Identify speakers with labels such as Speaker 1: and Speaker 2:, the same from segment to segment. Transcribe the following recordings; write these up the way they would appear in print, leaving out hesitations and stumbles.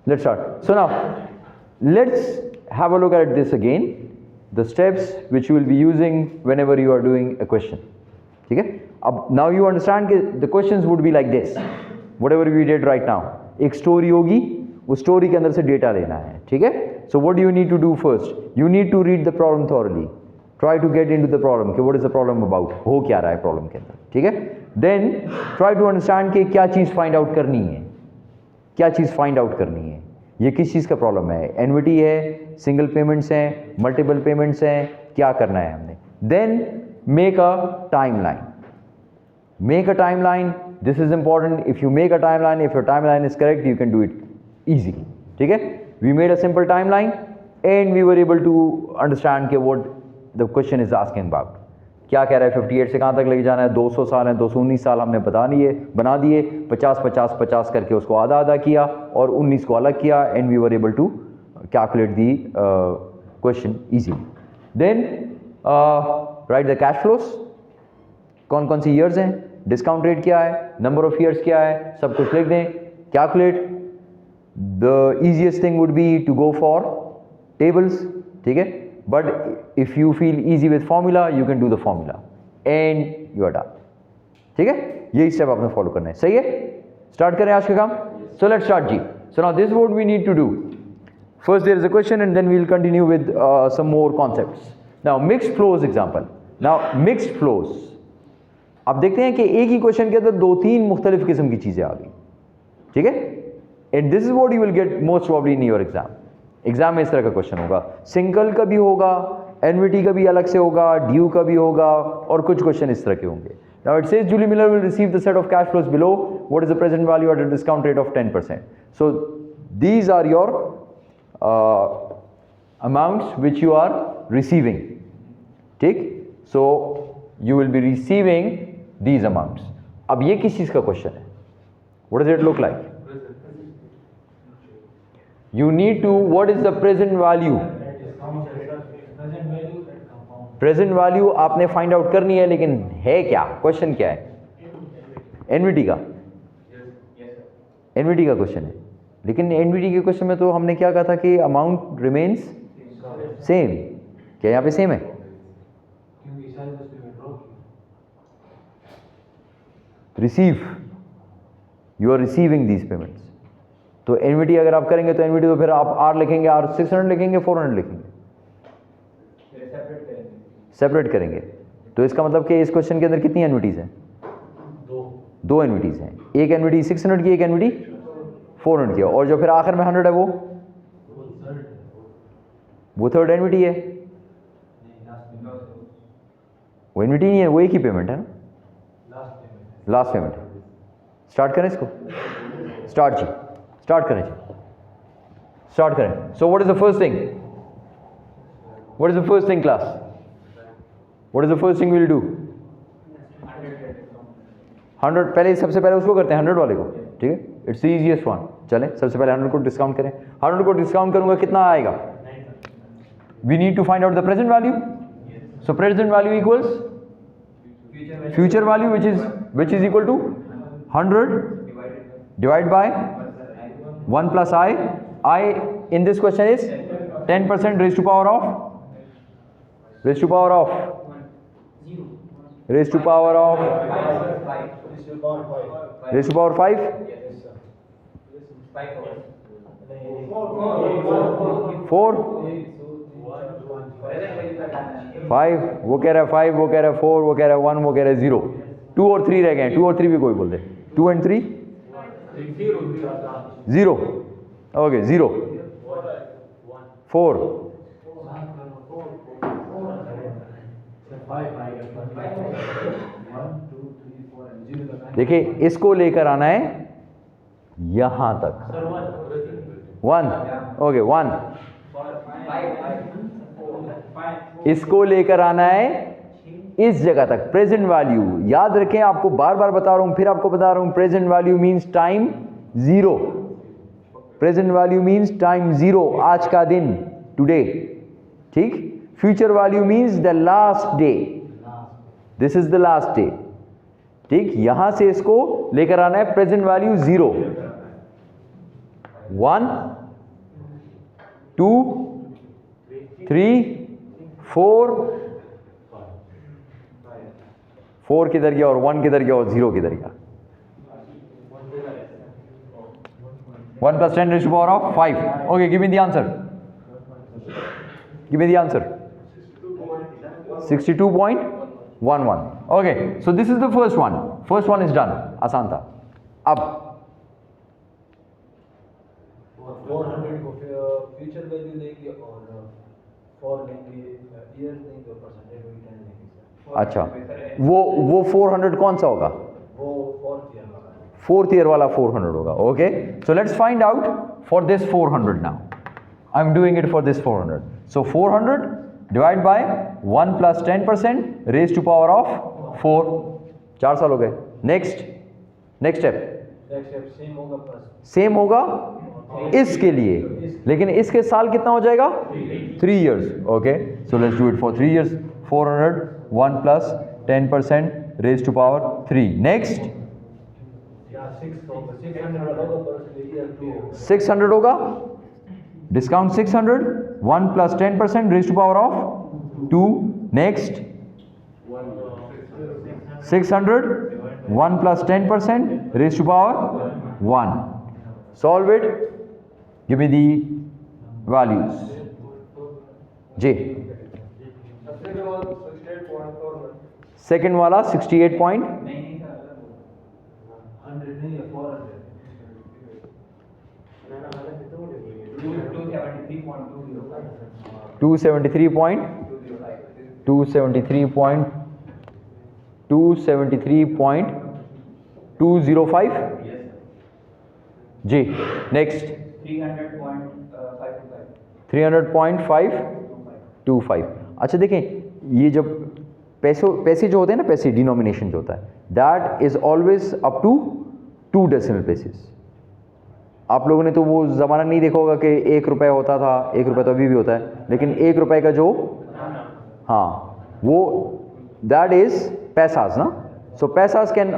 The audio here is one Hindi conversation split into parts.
Speaker 1: Let's start. So now let's have a look at this again, the steps which you will be using whenever you are doing a question. ठीक है? अब now you understand कि the questions would be like this, whatever we did right now. एक स्टोरी होगी, उस स्टोरी के अंदर से डेटा लेना है, ठीक है? So what do you need to do first? You need to read the problem thoroughly. Try to get into the problem कि what is the problem about, हो क्या रहा है प्रॉब्लम के अंदर, ठीक है? Then try to understand कि क्या चीज़ फाइंड आउट करनी है, क्या चीज़ फाइंड आउट करनी है, ये किस चीज़ का प्रॉब्लम है, एनविटी है, सिंगल पेमेंट्स हैं, मल्टीपल पेमेंट्स हैं, क्या करना है हमने. Then make a timeline. Make a timeline. This is important. If you make a timeline, if your timeline is correct, you can do it easily. ठीक है? We made a simple timeline and we were able to understand कि what the question is asking about. क्या कह रहा है 58 से कहाँ तक लेके जाना है, 200 साल है, 219 साल हमने बना दिए, 50 करके उसको आधा आधा किया और 19 को अलग किया and we were able to calculate the question easily. Then write the cash flows. कौन कौन सी ईयर्स हैं, डिस्काउंट रेट क्या है, नंबर ऑफ ईयर्स क्या है, सब कुछ लिख दें. Calculate. The easiest thing would be to go for tables, ठीक है? But if you feel easy with formula you can do the formula and you are done. ठीक है? यही स्टेप आपने फॉलो करना है. सही है? स्टार्ट करें आज का काम. सो लेट्स स्टार्ट जी. So now this what we need to do. First there is a question and then we will continue with some more concepts. Now mixed flows example. Now mixed flows, आप देखते हैं कि एक ही क्वेश्चन के अंदर 2-3 मुख्तलिफ किस्म की चीज़ें आ गई. ठीक है? And this is what you will get most probably in your exam में इस तरह का क्वेश्चन होगा. सिंगल का भी होगा, एनविटी का भी अलग से होगा, ड्यू का भी होगा और कुछ क्वेश्चन इस तरह के होंगे. Now it says Julie Miller will receive the set of cash flows below, what is the present value at a discount rate of 10%. So these are your amounts which you are receiving. ठीक? So you will be receiving these amounts. अब ये किस चीज का क्वेश्चन है? What does it look like? You need to, what is the present value? Present value आपने फाइंड आउट करनी है, लेकिन है क्या, क्वेश्चन क्या है? एनविटी का. एनविटी का क्वेश्चन है, लेकिन एनविटी के क्वेश्चन में तो हमने क्या कहा था कि अमाउंट रिमेन्स सेम. क्या यहाँ पे सेम है? Receive, you are receiving these payments. तो एनविटी अगर आप करेंगे तो एनविटी तो फिर आप आर लिखेंगे, आर 600 लिखेंगे, 400 लिखेंगे, सेपरेट करेंगे. तो इसका मतलब कि इस क्वेश्चन के अंदर कितनी एनविटीज हैं? दो एनविटीज हैं. एक एनविटी 600 की, एक एनविटी 400 की, और जो फिर आखिर में 100 है वो थर्ड एनविटी है. वो एनविटी नहीं है, वो एक ही पेमेंट है ना, लास्ट पेमेंट. स्टार्ट करें इसको. स्टार्ट जी, स्टार्ट करें जी, स्टार्ट करें. सो what is the first thing, what is the first thing class, what is the first thing will do? 100 पहले, सबसे पहले उसको करते हैं 100 वाले को. ठीक है? It's the easiest one. चलें, सबसे पहले 100 को डिस्काउंट करें. 100 को डिस्काउंट करूंगा, कितना आएगा? We need to find out the present value. So present value equals future value which is equal to 100 divided by 1 plus I. I in this question is 10% raised to power of 5. Raised to power 5. 4. 5, वो कह रहा है 5, वो कह रहा है 4, वो कह रहा है 1, वो कह रहा है 0. 2 और 3 रह गए हैं. 2 और 3 भी कोई बोल दे. 2 and 3 0. ओके, 0 4. देखिए, इसको लेकर आना है यहां तक. 1. ओके, 1. इसको लेकर आना है इस जगह तक. प्रेजेंट वैल्यू याद रखें, आपको बार बार बता रहा हूं, फिर आपको बता रहा हूं. Present value means time 0. Present value means time 0, आज का दिन, टुडे. ठीक? Future value means the last day. This is the last day. ठीक? यहां से इसको लेकर आना है प्रेजेंट वैल्यू 0. 1 2 3 4 4 किधर गया और 1 किधर गया और 0 किधर गया? 1 plus 10 raised to the power of 5. Okay, give me the answer. Give me the answer. 62.11. Okay, so this is the first one. First one is done. आसान था. अब
Speaker 2: 400 को फ्यूचर वैल्यू लेंगे और फॉर लेंगे, ईयर्स लेंगे और परसेंटेज रिटर्न लेंगे।
Speaker 1: अच्छा, वो 400 कौन सा होगा?
Speaker 2: वो फोर्थ ईयर वाला।
Speaker 1: फोर्थ ईयर वाला 400 होगा. Okay, so let's find out for this 400 now. I am doing it for this 400. So 400 divide by 1 plus 10% raise to power of 4. 4 साल हो गए. Next step
Speaker 2: next step
Speaker 1: same होगा इसके लिए, लेकिन इसके साल कितना हो जाएगा? 3 years. Okay, so let's do it for 3 years. 400 1 plus 10% raise to power 3. Next 600 होगा. Discount 600 1 plus 10% raise to power of 2. Next 600 1 plus 10% raise to power 1. Solve it. Give me the values. जी, सेकेंड वाला 68 point 273.205. जी, नेक्स्ट 300.525. अच्छा देखें, ये जब पैसे जो होते हैं ना, पैसे डिनोमिनेशन जो होता है, that is always up to 2 decimal places. आप लोगों ने तो वो ज़माना नहीं देखा होगा कि 1 रुपये होता था. 1 रुपये तो अभी भी होता है, लेकिन 1 रुपये का जो, हाँ, वो दैट इज पैसास ना. सो पैसास कैन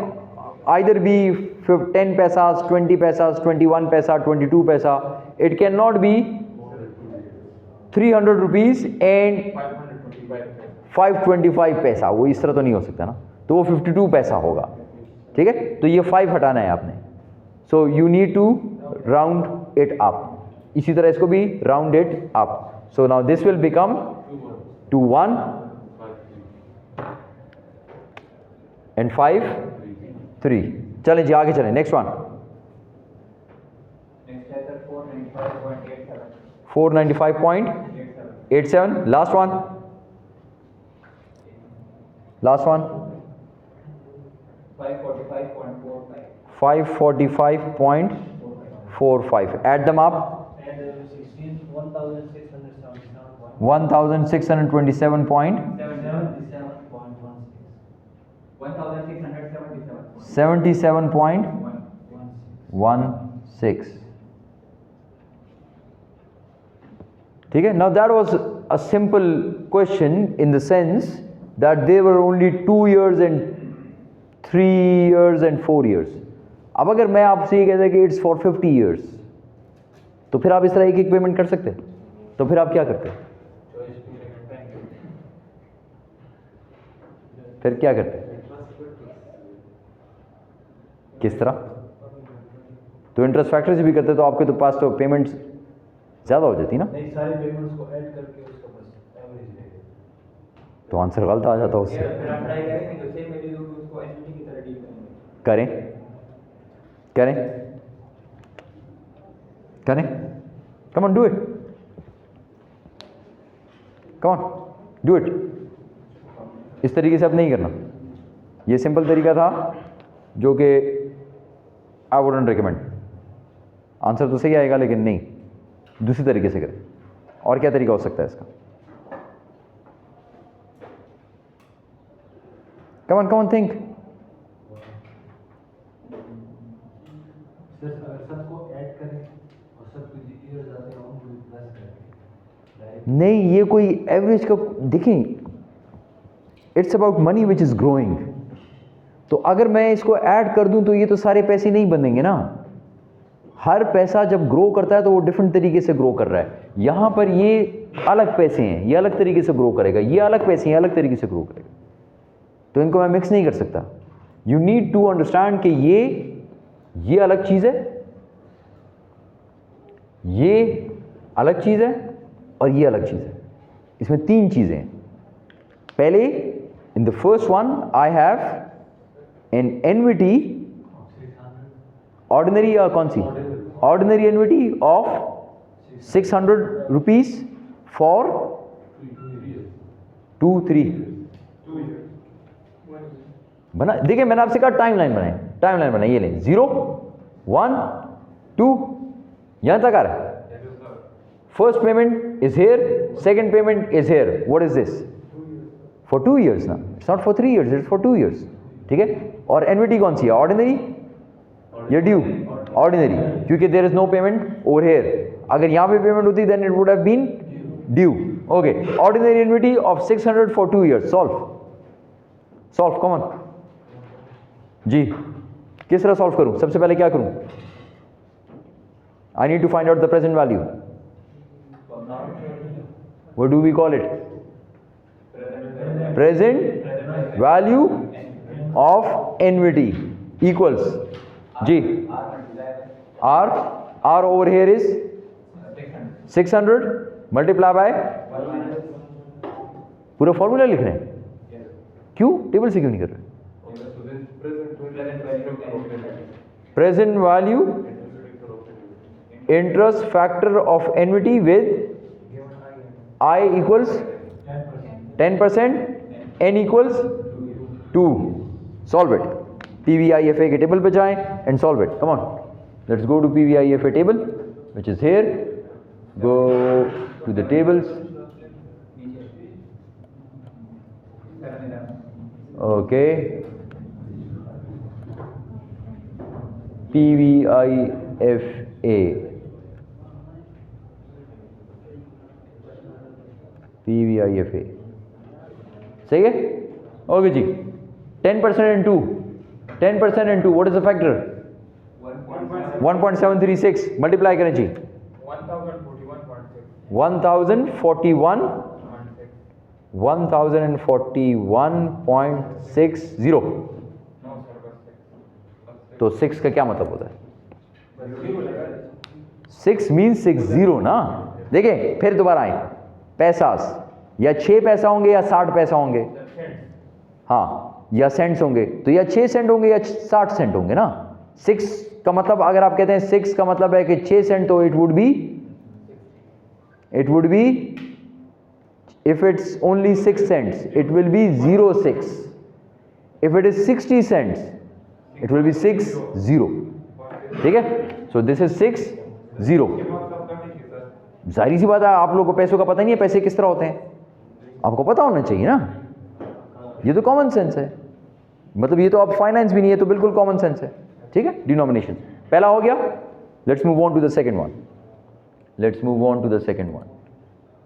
Speaker 1: आइदर बी 10 पैसास, 20 पैसास, 21 पैसा, 22 पैसा. It can not be 300 rupees and 525 पैसा. वो इस तरह तो नहीं हो सकता ना, तो वो 52 पैसा होगा. ठीक है, तो ये 5 हटाना है आपने. So you need to round it up. इसी तरह इसको भी round it up. So now this will become two 1 and 5 3. चलें जी, आगे चलें. Next one 495.87. Last one 545.45. Add them up. 1627 point 77.16. ठीक है. Now that was a simple question in the sense that they were only 2 years and 3 years and 4 years. अब अगर मैं आपसे ये कहता कि इट्स फॉर 50 years, तो फिर आप इस तरह एक पेमेंट कर सकते हैं. तो फिर आप क्या करते? फिर क्या करते? किस तरह? तो इंटरेस्ट फैक्टर से भी करते तो आपके तो पास तो पेमेंट्स ज़्यादा हो जाती ना.
Speaker 2: नहीं, सारे पेमेंट्स को ऐड करके उसका बस एवरेज लेंगे.
Speaker 1: तो आंसर गलत आ जाता उससे. करें करें करें. Come on, do it. Come on, do it. इस तरीके से अब नहीं करना. ये सिंपल तरीका था जो कि आई वुडंट रिकमेंड. आंसर तो सही आएगा, लेकिन नहीं, दूसरी तरीके से करें. और क्या तरीका हो सकता है इसका? Come on think.
Speaker 2: सर अगर सबको ऐड करें और सबके ईयर्स आते हैं उनको प्लस करें.
Speaker 1: नहीं, ये कोई एवरेज का देखें. It's about money which is growing. तो अगर मैं इसको ऐड कर दूं तो ये तो सारे पैसे नहीं बनेंगे ना. हर पैसा जब ग्रो करता है तो वो डिफरेंट तरीके से ग्रो कर रहा है। यहाँ पर ये अलग पैसे हैं, ये अलग तरीके से ग्रो करेगा, ये अलग पैसे हैं, अलग तरीके से ग्रो करेगा, तो इनको मैं मिक्स नहीं कर सकता। यू नीड टू अंडरस्टैंड कि ये अलग चीज़ है, ये अलग चीज़ है और ये अलग चीज़ है। इसमें तीन चीज़ें हैं। पहले in the first one I have an annuity, ordinary या कौन सी, ordinary annuity of 600 rupees for 2-3 बना। देखिए मैंने आपसे कहा टाइमलाइन बनाए, टाइमलाइन बनाए, ये लें 0 1 2 यहां तक आ रहा है। First payment is hair, second payment is hair. What is this? For 2 years ना, it's not for 3 years, it's for 2 years। ठीक है। और एनविटी कौन सी है, ऑर्डिनरी या ड्यू? ऑर्डिनरी, क्योंकि there is no payment over here. अगर यहां पे पेमेंट होती then it would have been due. Okay, ordinary annuity of 600 for 2 years। Solve come on जी। किस तरह सॉल्व करूं? सबसे पहले क्या करूं? I need to find out the present value. What do we call it? Present value of annuity equals जी R over here is 600 multiply bye, पूरा फॉर्मूला लिख रहे हैं, क्यों? टेबल से क्यों नहीं कर रहे? Present value interest factor of annuity with I equals 10%, n equals 2। Solve it. PVIFA के टेबल पे जाएं and solve it. Come on, let's go to PVIFA table which is here. Go to the tables. Okay, PVIFA, PVIFA सही है। ओके जी, 10% and 2, 10% and 2, what is the factor? 1.736 multiply करें जी, 1041.60। तो 6 का क्या मतलब होता है? 6 मीन्स 60 ना। देखिए फिर दोबारा आए, पैसास या 6 पैसा होंगे या 60 पैसा होंगे, हाँ, या सेंट्स होंगे, तो या 6 सेंट होंगे या 60 सेंट होंगे ना। 6 का मतलब, अगर आप कहते हैं 6 का मतलब है कि 6 सेंट, तो it would B if it's only 6 cents it will be 06। if it is 60 cents it will be 60। ठीक है, so this is 60। जाहिर सी बात है, आप लोगों को पैसों का पता नहीं है, पैसे किस तरह होते हैं, आपको पता होना चाहिए ना। ये तो कॉमन सेंस है, मतलब ये तो आप फाइनेंस भी नहीं है, तो बिल्कुल कॉमन सेंस है। ठीक है, डिनोमिनेशन पहला हो गया। Let's move on to the second one.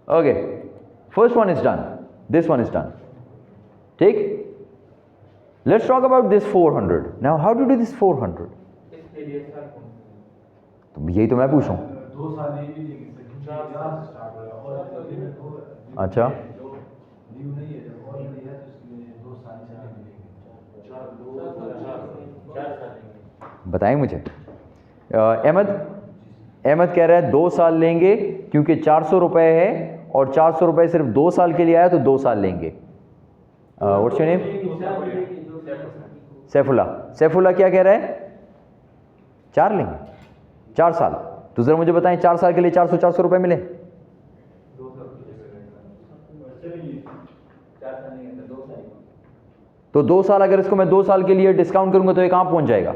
Speaker 1: Okay, first one is done, this one is done. ठीक, let's talk about this 400 now. How to do this 400? तो यही तो मैं पूछ रहा हूं। अच्छा, बताएं मुझे। अहमद कह रहा है 2 साल लेंगे क्योंकि 400 रुपए है और 400 रुपए सिर्फ 2 साल के लिए आया, तो 2 साल लेंगे। What's your name? सैफुल्ला क्या कह रहा है? 4 लेंगे, 4 साल। तो जरा मुझे बताएं, 4 साल के लिए 400 रुपए मिले? तो 2 साल, अगर इसको मैं 2 साल के लिए डिस्काउंट करूंगा तो ये कहां पहुंच जाएगा?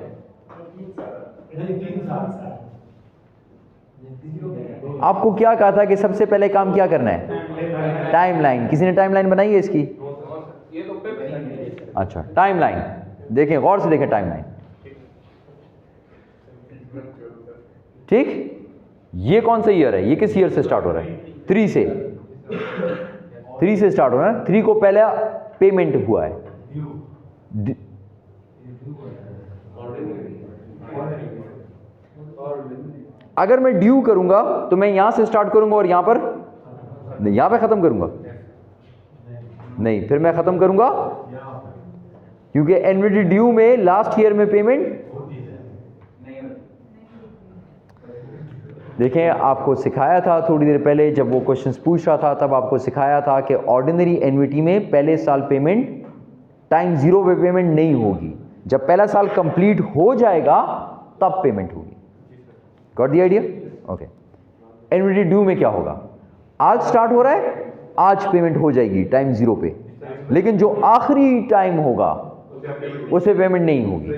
Speaker 1: आपको क्या कहा था कि सबसे पहले काम क्या करना है? टाइमलाइन। किसी ने टाइमलाइन बनाई है इसकी? अच्छा, टाइमलाइन देखें, गौर से देखें टाइमलाइन। ठीक, ये कौन सा ईयर है? ये किस ईयर से स्टार्ट हो रहा है? 3 से स्टार्ट हो रहा है। 3 को पहले पेमेंट हुआ है। अगर मैं ड्यू करूंगा तो मैं यहां से स्टार्ट करूंगा और यहां पर नहीं, यहां पे खत्म करूंगा नहीं, फिर मैं खत्म करूंगा क्योंकि एन्युटी ड्यू में लास्ट ईयर में पेमेंट देखें, आपको सिखाया था थोड़ी देर पहले जब वो क्वेश्चंस पूछ रहा था, तब आपको सिखाया था कि ऑर्डिनरी एन्युटी में पहले साल पेमेंट टाइम 0 पे पेमेंट नहीं होगी, जब पहला साल कंप्लीट हो जाएगा तब पेमेंट होगी। Got the idea? Okay. Annuity due में क्या होगा, आज स्टार्ट हो रहा है, आज पेमेंट हो जाएगी टाइम 0 पे, लेकिन जो आखिरी टाइम होगा उस पे पेमेंट नहीं होगी।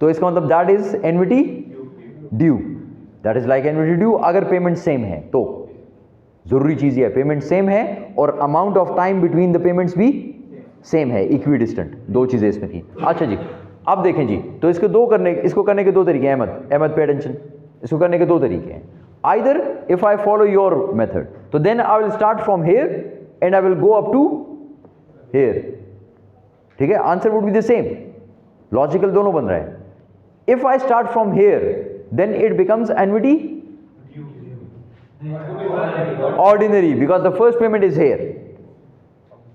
Speaker 1: तो इसका मतलब that is annuity due, that is like annuity due. अगर पेमेंट सेम है तो जरूरी चीज ये है पेमेंट सेम है और amount of time between the payments भी सेम है, इक्वी डिस्टेंट, दो चीजें इसमें थी। अच्छा जी, अब देखें जी, तो इसको करने के दो तरीके हैं। अहमद पे अटेंशन, इसको करने के दो तरीके हैं। Either if I follow your method तो then I will start from here and I will go up to here, ठीक है, answer would be the same, logical दोनों बन रहा है। If I start from here then it becomes annuity ordinary because the first payment is here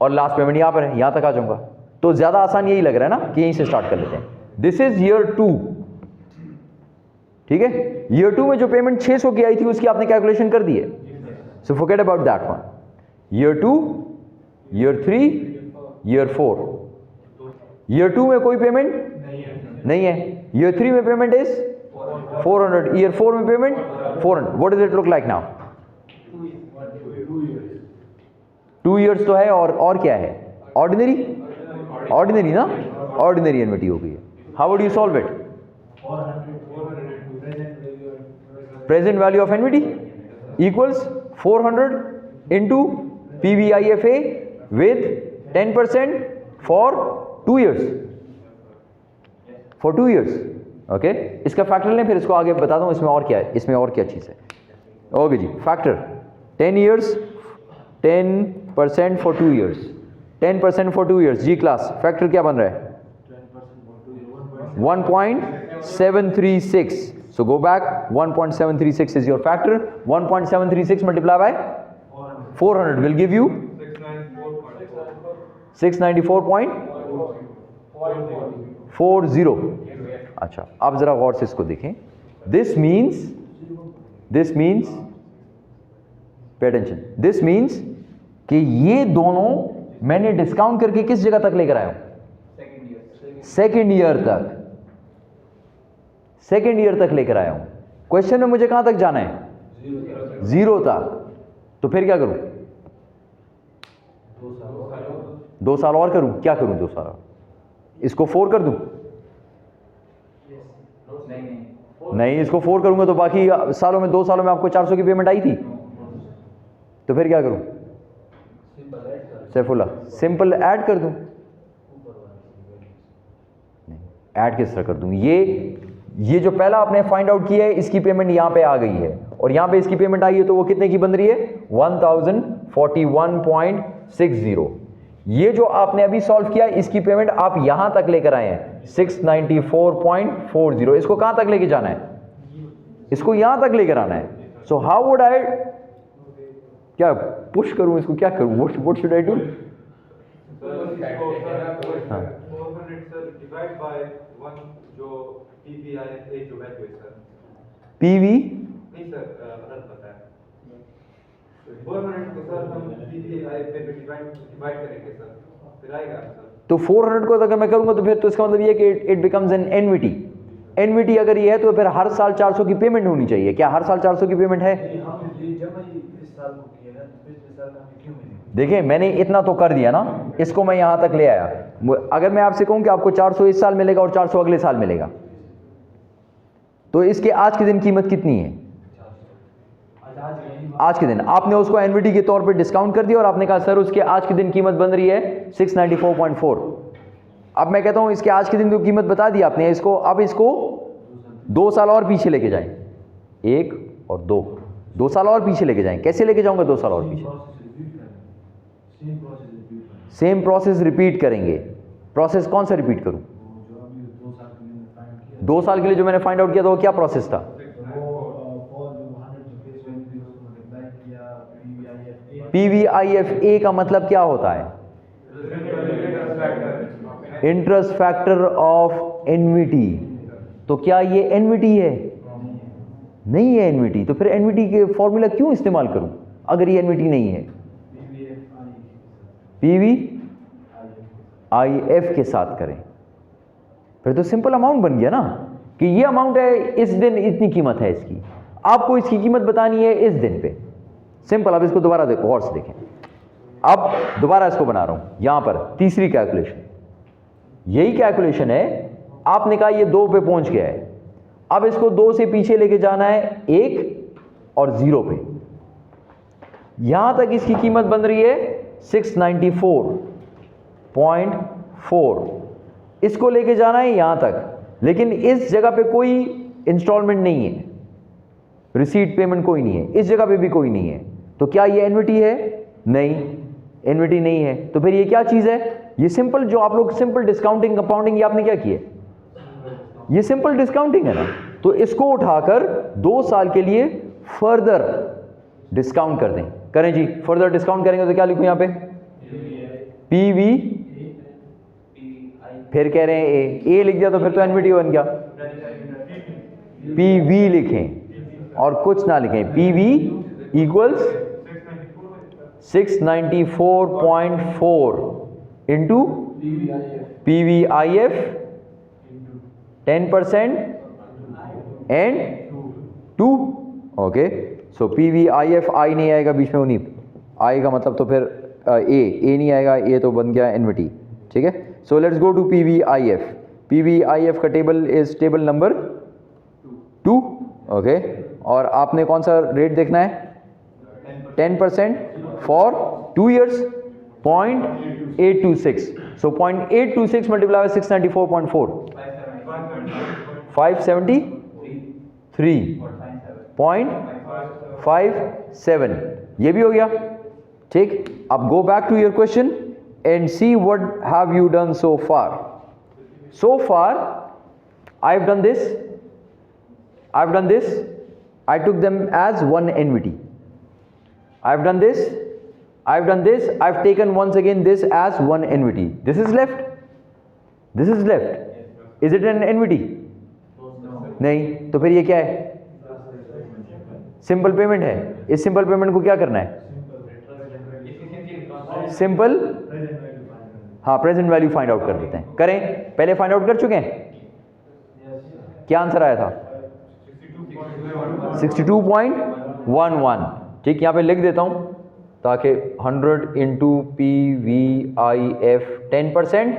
Speaker 1: और लास्ट पेमेंट यहां पर है, यहां तक आ जाऊंगा। तो ज्यादा आसान यही लग रहा है ना कि यहीं से स्टार्ट कर लेते हैं। दिस इज ईयर 2, ठीक है। ईयर 2 में जो पेमेंट 600 की आई थी उसकी आपने कैलकुलेशन कर दी है, so forget about that one. Year 2, year 3, year 4। Year 2 में कोई पेमेंट नहीं है, ईयर 3 में पेमेंट इज 400, ईयर 4 में payment 400। What does it look like now? 2 years तो है और क्या है? ऑर्डिनरी ना, ऑर्डिनरी एन्युटी हो गई है। How would you solve it? Present value of annuity equals 400 into PVIFA with 10% for 2 years, for 2 years. Okay, इसका फैक्टर लें, फिर इसको आगे बता दूं इसमें और क्या है, इसमें और क्या चीज़ है। ओके जी, factor 10 years 10% for 2 years, 10% for 2 years. जी क्लास, फैक्टर क्या बन रहा है? 1.736। So go back, 1.736 is your factor. 1.736 multiplied by 400 will give you 694.40। अच्छा, अब जरा गौर से इसको देखें। This means pay attention, this means कि ये दोनों मैंने डिस्काउंट करके किस जगह तक लेकर आया हूं? सेकेंड ईयर तक, सेकेंड ईयर तक लेकर आया हूं। क्वेश्चन में मुझे कहां तक जाना है? 0 तक। तो फिर क्या करूं? 2 साल और करूं? क्या करूं 2 साल? इसको 4 कर दूं? नहीं, इसको 4 करूंगा तो बाकी सालों में 2 सालों में आपको 400 की पेमेंट आई थी, तो फिर क्या करूं? सैफुल्लाह, सिंपल ऐड कर दूं? ऐड किस तरह कर दूं? ये जो पहला आपने फाइंड आउट किया है इसकी पेमेंट यहां पे आ गई है और यहां पे इसकी पेमेंट आई है, तो वो कितने की बन रही है? 1041.60। ये जो आपने अभी सॉल्व किया इसकी पेमेंट आप यहां तक लेकर आए हैं 694.40। इसको कहां तक लेके जाना है? इसको यहां तक लेकर आना है। सो हाउ वुड आई, क्या पुश करूं इसको, क्या करूं, what should I do? PV
Speaker 3: नहीं सर, गलत बताया। 400 को सर हम PVI पे डिवाइड करेंगे सर, फिर आएगा सर।
Speaker 1: तो 400 को अगर मैं करूंगा तो फिर तो इसका मतलब ये कि it becomes N annuity. Annuity अगर ये है तो फिर हर साल 400 की पेमेंट होनी चाहिए। क्या हर साल 400 की पेमेंट है? देखिए, मैंने इतना तो कर दिया ना, इसको मैं यहां तक ले आया। अगर मैं आपसे कहूं कि आपको 400 इस साल मिलेगा और 400 अगले साल मिलेगा, तो इसके आज के दिन कीमत कितनी है? आज के दिन आपने उसको एन्युटी के तौर पे डिस्काउंट कर दिया और आपने कहा सर उसके आज के दिन कीमत बन रही है 694.4। अब मैं कहता हूं इसके आज के दिन की कीमत बता दी आपने, इसको अब इसको 2 साल और पीछे लेके जाएं, 1 और 2 साल और पीछे लेके जाएं। कैसे लेके जाऊंगा 2 साल और पीछे? सेम प्रोसेस रिपीट करेंगे। प्रोसेस कौन सा रिपीट करूं? 2 साल के लिए जो मैंने फाइंड आउट किया था वो क्या प्रोसेस था? PVIF का मतलब क्या होता है? Interest factor of एनविटी। तो क्या ये एनविटी है? नहीं है एनविटी। तो फिर एनविटी के फॉर्मूला क्यों इस्तेमाल करूं अगर ये एनविटी नहीं है? PVIF के साथ करें, फिर तो सिंपल अमाउंट बन गया ना कि ये अमाउंट है, इस दिन इतनी कीमत है इसकी, आपको इसकी कीमत बतानी है इस दिन पे। सिंपल। अब इसको दोबारा देखो, गौर से देखें। अब दोबारा इसको बना रहा हूं यहां पर तीसरी कैलकुलेशन। यही कैलकुलेशन है, आपने कहा ये 2 पे पहुंच गया है, अब इसको 2 से पीछे लेके जाना है 1 और 0 पे। यहां तक इसकी कीमत बन रही है 694.4। इसको लेके जाना है यहां तक, लेकिन इस जगह पे कोई इंस्टॉलमेंट नहीं है, रिसीट पेमेंट कोई नहीं है, इस जगह पे भी कोई नहीं है। तो क्या ये एनविटी है? नहीं, एनविटी नहीं है। तो फिर ये क्या चीज है? ये सिंपल, जो आप लोग सिंपल डिस्काउंटिंग कंपाउंडिंग, ये आपने क्या किया? ये सिंपल डिस्काउंटिंग है ना। तो इसको उठाकर 2 साल के लिए फर्दर डिस्काउंट कर दें। करें जी, फर्दर डिस्काउंट करेंगे तो क्या लिखूं यहां पे? PV, फिर कह रहे हैं ए लिख दिया तो फिर तो एनविटी बन गया। PV लिखें और कुछ ना लिखें। PV equals 694.4 into PVIF 10% and 2। Okay, so PVIF आई नहीं आएगा बीच में, उन्हीं आएगा मतलब, तो फिर ए नहीं आएगा, ए तो बन गया एनविटी। ठीक है, so let's go to PVIF। PVIF का table is table number 2। Okay, और आपने कौन सा रेट देखना है? 10% फॉर 2 years, 0.826। So 0.826 multiply 694.4, 573.57। ये भी हो गया। ठीक, अब go back to your question and see what have you done so far. So far I've done this, I took them as one NVT. I've done this, I've taken once again this as one NVT. This is left, is it an NVT? नहीं, तो फिर ये क्या है? सिंपल पेमेंट है। इस सिंपल पेमेंट को क्या करना है? सिंपल, हाँ, प्रेजेंट वैल्यू फाइंड आउट कर देते हैं। करें, पहले फाइंड आउट कर चुके हैं। क्या आंसर आया था? 62.11। ठीक, यहां पे लिख देता हूं ताकि 100 इंटू PVIF 10%,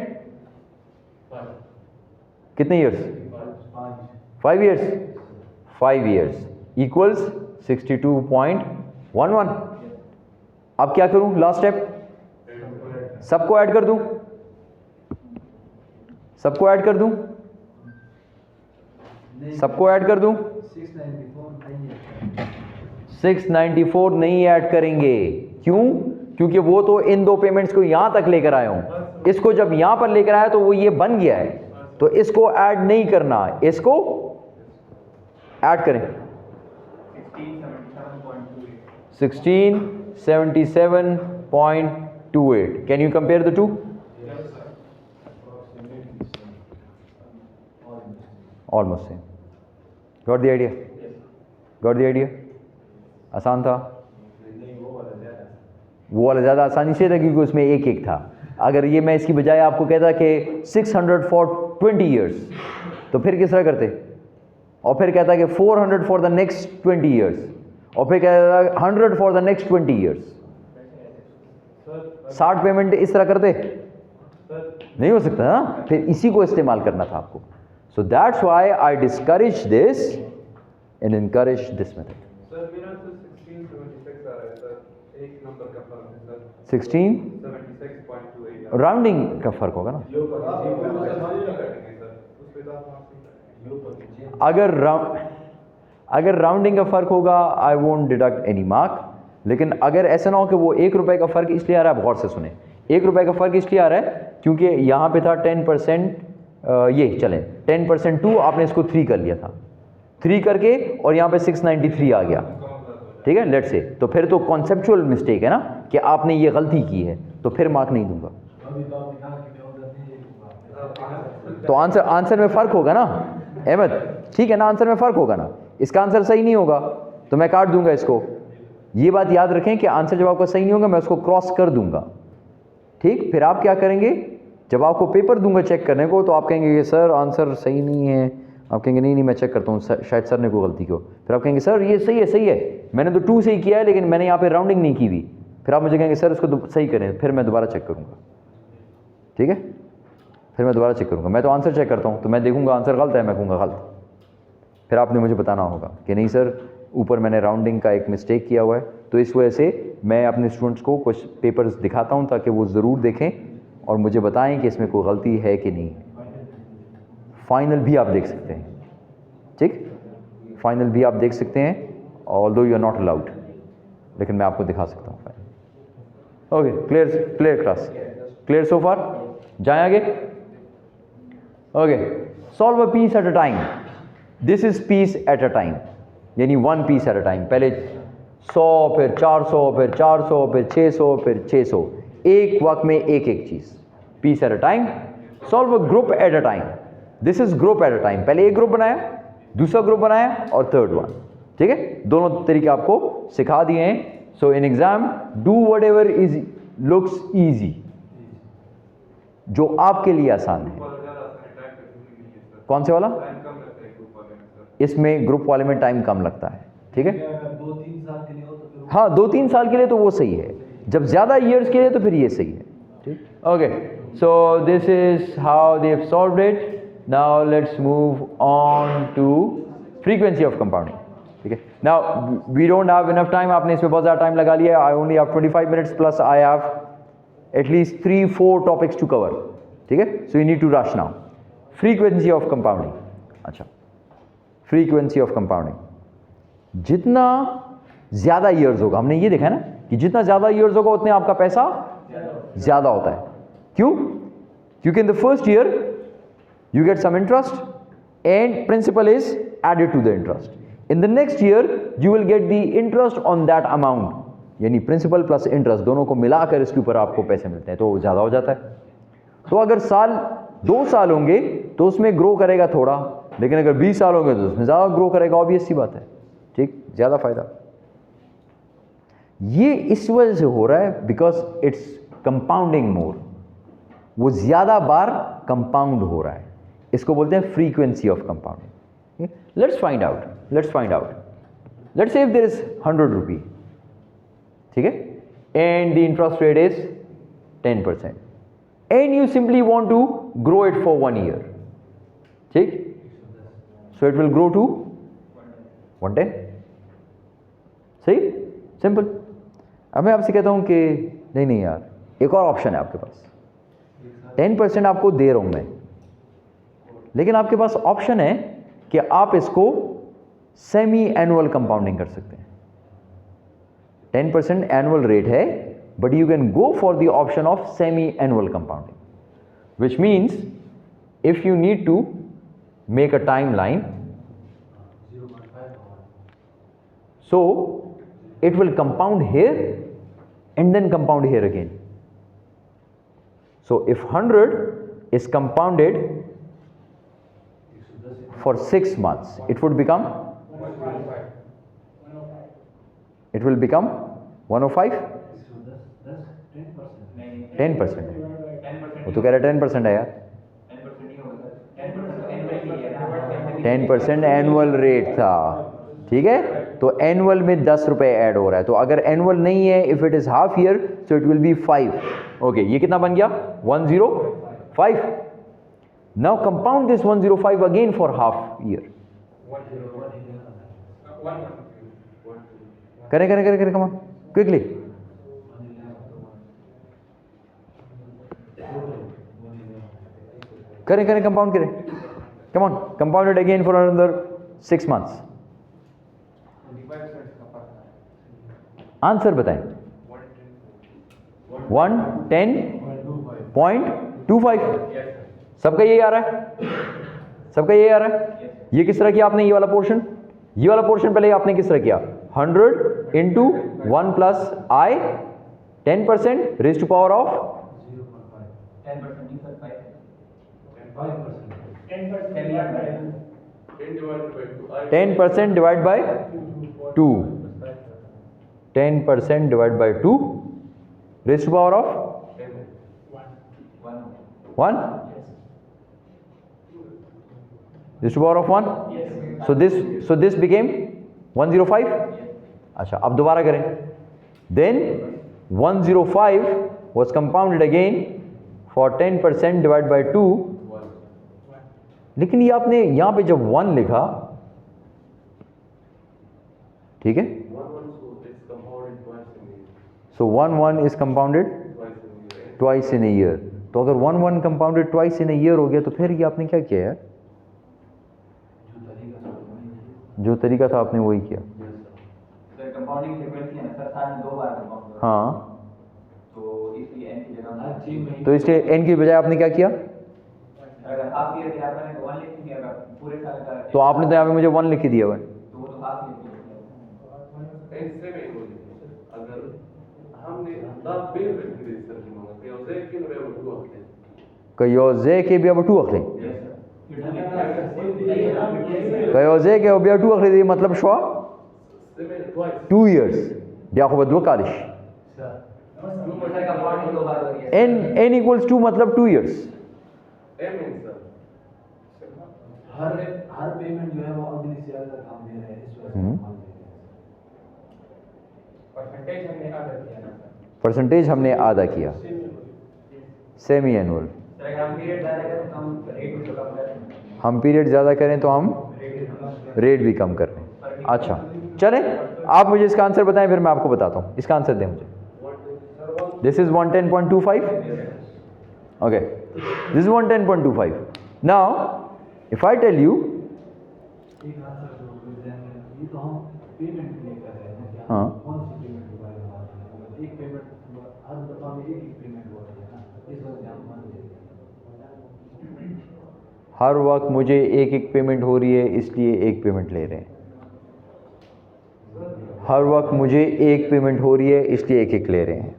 Speaker 1: कितने ईयर्स? 5 years, 5 years equals 62.11। अब क्या करूं? लास्ट स्टेप, सबको ऐड कर दूं, 694 नहीं ऐड करेंगे। क्यों? क्योंकि वो तो इन 2 पेमेंट्स को यहां तक लेकर आया हूं। इसको जब यहां पर लेकर आया तो वो ये बन गया है, तो इसको ऐड नहीं करना, इसको ऐड करें। 1677.28। Can you compare the two? Almost same. Got the idea? आसान था। वो वाला ज़्यादा आसानी से था क्योंकि उसमें एक था। अगर ये मैं इसकी बजाय आपको कहता कि 600 फॉर 20 years, तो फिर किस तरह करते? और फिर कहता कि 400 फॉर द नेक्स्ट 20 years, और फिर कहता 100 for the next 20 years। 60 payment इस तरह करते? नहीं हो सकता ना, फिर इसी को इस्तेमाल करना था आपको। So that's why I discourage this and encourage this method.
Speaker 3: Sir मेरा तो 1676 आ रहा है सर, एक नंबर का फर्क है सर।
Speaker 1: 1676.28 राउंडिंग का फर्क होगा ना। अगर राउंडिंग का फर्क होगा I won't deduct any mark. लेकिन अगर ऐसा ना हो कि वो 1 रुपए का फर्क इसलिए आ रहा है, गौर से सुने, 1 रुपए का फर्क इसलिए आ रहा है क्योंकि यहाँ पे था 10% ये चलें 10% 2 आपने इसको 3 कर लिया था, 3 करके और यहाँ पे 693 आ गया, ठीक है, लेट्स से। तो फिर तो कॉन्सेप्चुअल मिस्टेक है ना कि आपने ये गलती की है, तो फिर मार्क नहीं दूंगा। तो आंसर में फ़र्क होगा ना अहमद, ठीक है ना, आंसर में फ़र्क होगा ना, इसका आंसर सही नहीं होगा तो मैं काट दूंगा इसको। ये बात याद रखें कि आंसर जब आपका सही नहीं होगा मैं उसको क्रॉस कर दूंगा, ठीक। फिर आप क्या करेंगे, जब आपको पेपर दूंगा चेक करने को तो आप कहेंगे कि सर आंसर सही नहीं है, आप कहेंगे नहीं मैं चेक करता हूँ, शायद सर ने कोई गलती की हो। फिर आप कहेंगे सर ये सही है, मैंने तो 2 सही किया है लेकिन मैंने यहाँ पे राउंडिंग नहीं की हुई। फिर आप मुझे कहेंगे सर इसको सही करें, फिर मैं दोबारा चेक करूँगा, ठीक है, फिर मैं दोबारा चेक करूँगा। मैं तो आंसर चेक करता हूँ तो मैं देखूँगा आंसर गलत है, मैं कहूँगा गलत, फिर आपने मुझे बताना होगा कि नहीं सर ऊपर मैंने राउंडिंग का एक मिस्टेक किया हुआ है। तो इस वजह से मैं अपने स्टूडेंट्स को कुछ पेपर्स दिखाता हूँ ताकि वो ज़रूर देखें और मुझे बताएं कि इसमें कोई गलती है कि नहीं। फाइनल भी आप देख सकते हैं, ठीक, फाइनल भी आप देख सकते हैं, although you are not allowed, लेकिन मैं आपको दिखा सकता हूँ final. Okay, clear class, clear so far, जाएं आगे। Okay, solve a piece at a time, this is piece at a time, यानी 1 पीस एट अ टाइम। पहले 100, फिर 400, फिर 400, फिर 600, फिर 600, एक वक्त में एक चीज़, piece at a time. Solve a group at a time, this is group at a time. पहले एक ग्रुप बनाया, दूसरा ग्रुप बनाया और थर्ड वन, ठीक है, दोनों तरीके आपको सिखा दिए हैं। So in exam do whatever is looks easy, जो आपके लिए आसान है। कौन से वाला? इसमें ग्रुप वाले में टाइम कम लगता है, ठीक है।
Speaker 2: 2-3 साल के लिए हो तो फिर
Speaker 1: हाँ 2-3 साल के लिए तो वो सही है, जब ज़्यादा ईयर्स के लिए तो फिर ये सही है, ठीक। Okay, so this is how they have solved it. Now let's move on to frequency of compounding, ठीक है। Now we don't have enough time, आपने इसमें बहुत ज़्यादा टाइम लगा लिया। I only have 25 minutes plus I have at least 3-4 topics to cover, ठीक है। So you need to rush now. Frequency of compounding, अच्छा, फ्रीक्वेंसी ऑफ कंपाउंडिंग, जितना ज़्यादा ईयर्स होगा, हमने ये देखा है ना कि जितना ज़्यादा ईयर्स होगा उतने आपका पैसा ज़्यादा होता है। क्यों? क्योंकि in the first year you get some interest and principal is added to the interest. In the next year you will get the interest on that amount, यानी प्रिंसिपल प्लस इंटरेस्ट दोनों को मिलाकर इसके ऊपर आपको पैसे मिलते हैं, तो ज़्यादा हो जाता है। तो अगर 2 साल होंगे तो उसमें ग्रो करेगा थोड़ा, लेकिन अगर 20 साल होंगे तो उसमें ज़्यादा ग्रो करेगा, ऑब्वियस सी बात है, ठीक, ज़्यादा फायदा। ये इस वजह से हो रहा है बिकॉज इट्स कंपाउंडिंग मोर, वो ज़्यादा बार कंपाउंड हो रहा है, इसको बोलते हैं frequency of compounding. Let's find out, let's say if there is 100 rupee, ठीक है, and the interest rate is 10%, and you simply want to grow it for 1 year, ठीक, so it will grow to 110, सही, सिंपल। अब मैं आपसे कहता हूं कि नहीं यार, एक और ऑप्शन है आपके पास, 10% आपको दे रहा हूं मैं, लेकिन आपके पास ऑप्शन है कि आप इसको सेमी एनुअल कंपाउंडिंग कर सकते हैं। 10% एनुअल रेट है, but you can go for the option of semi-annual compounding, which means if you need to make a timeline, so it will compound here and then compound here again. So if 100 is compounded for 6 months, it would become 105। 10% है, वो तो कह रहा है 10% है यार, 10% एनुअल रेट था, ठीक है, तो एनुअल में 10 रुपए ऐड हो रहा है। तो अगर एनुअल नहीं है, if it is half year, so it will B 5। Okay, ये कितना बन गया? 105। Now compound this 105 again for half year. करें कम ऑन क्विकली। करें कंपाउंड करें, come on, compounded again for another 6 months. Answer बताएं। 110.25, सबका यही आ रहा है? सबका यही आ रहा है? ये किस तरह किया आपने ये वाला पोर्शन? ये वाला पोर्शन पहले आपने किस तरह किया? 100 into 1 plus I 10% raise to power of 10% divide by 2 10% divide by 2 raise to power of 1 raise to power of 1. so this became 105. अच्छा, अब दोबारा करें. then 105 was compounded again for 10% divided by 2. लेकिन ये आपने यहां पे जब 1 लिखा, ठीक है, so 1 is compounded twice in a year. तो अगर 1 compounded twice in a year हो गया तो फिर ये आपने क्या किया है? जो तरीका था आपने वही किया.
Speaker 4: कंपाउंडिंग फ्रीक्वेंसी है ना सर, साल में 2 बार कंपाउंड.
Speaker 1: हाँ,
Speaker 4: तो इसलिए n की जगह
Speaker 1: तो इसलिए n की बजाय आपने क्या किया?
Speaker 4: अगर हाफ ईयर के आपने 1 लिख दिया, अगर पूरे साल का
Speaker 1: तो आपने तो यहाँ पे मुझे 1 लिख के दिया हुआ है.
Speaker 4: तो वो तो हाफ ईयर
Speaker 3: अगर हमने dat beeld gekregen man kan je zeker we hebben gehoord.
Speaker 1: Kayoze ke biya batu akhli. Kayoze ke biya batu akhli di मतलब show 2 years. dia ko badwa kalish.
Speaker 4: Sir compounding 2 बार हो रही है.
Speaker 1: n equals 2 मतलब 2 years.
Speaker 2: हर पेमेंट जो है वो अगली से अलग काम दे रहे हैं, इस वजह से
Speaker 4: परसेंटेज हमने आधा किया ना सर.
Speaker 1: परसेंटेज हमने आधा किया. Semi annual.
Speaker 4: सर अगर हम पीरियड ज़्यादा करें तो हम रेट भी तो कम करें.
Speaker 1: हम पीरियड ज़्यादा करें तो हम रेट भी कम कर रहे हैं. अच्छा, चलें, आप मुझे इसका आंसर बताएं, फिर मैं आपको बताता हूँ. इसका आंसर दें मुझे. This is 110.25. Okay, this is 110.25. Now if I tell you,
Speaker 2: एक आंसर ये तो हम पेमेंट के लिए कर रहे हैं.
Speaker 1: हाँ,
Speaker 2: कौन सी पेमेंट के बारे में बात कर रहे हैं? एक पेमेंट हर दफा में एक पेमेंट हो रही है ना, इस वजह से हम मान लेते हैं.
Speaker 1: हर वक्त मुझे एक एक पेमेंट हो रही है इसलिए एक पेमेंट ले रहे हैं. हर वक्त मुझे एक पेमेंट हो रही है इसलिए एक एक ले रहे हैं.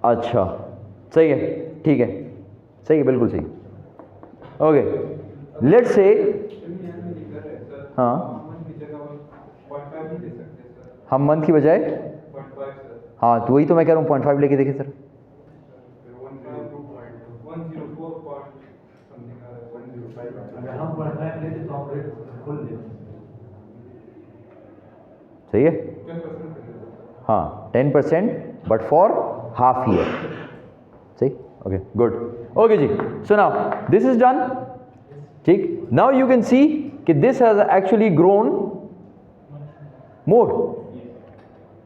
Speaker 1: अच्छा, सही है, ठीक है, सही है, बिल्कुल सही. ओके, लेट्स से, हाँ, हम मंथ की बजाय, हाँ, तो वही तो मैं कह रहा हूँ 0.5 लेके देखिए सर.
Speaker 2: अगर हम 0.5 लेते तो हम रेट खोल देते.
Speaker 1: सही है, हाँ, 10% बट फॉर हाफ ईयर. सही, ओके, गुड. ओके जी, so now this is done. ठीक, नाउ यू कैन सी कि this has actually grown more.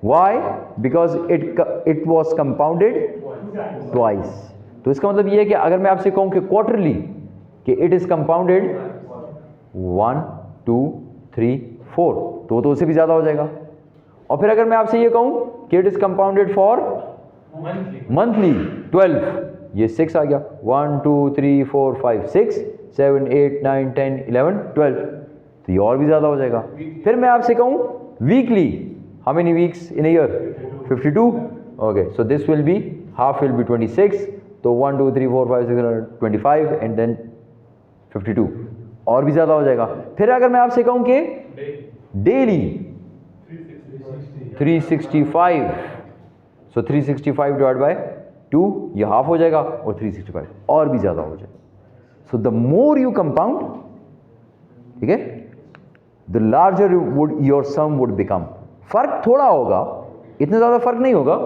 Speaker 1: Why? Because it was compounded twice. तो इसका मतलब ये है कि अगर मैं आपसे कहूं कि क्वार्टरली कि इट इज कंपाउंडेड 1 2 3 4, तो वो तो उससे भी ज़्यादा हो जाएगा. और फिर अगर मैं आपसे ये कहूं कि it is compounded for monthly 12, ये 6 आ गया. 1 2 3 4 5 6 7 8 9 10 11 12, तो ये और भी ज़्यादा हो जाएगा. फिर मैं आपसे कहूं weekly, how many weeks in a year? 52. Okay, so this will be half will be 26. तो 1 2 3 4 5 6 25 एंड देन 52, और भी ज़्यादा हो जाएगा. फिर अगर मैं आपसे कहूं कि डेली 365, सो 365 डिवाइड बाय 2, ये हाफ हो जाएगा, और 365 और भी ज़्यादा हो जाएगा. So the more you compound, ठीक है, the larger would your sum would become. फर्क थोड़ा होगा, इतना ज़्यादा फर्क नहीं होगा.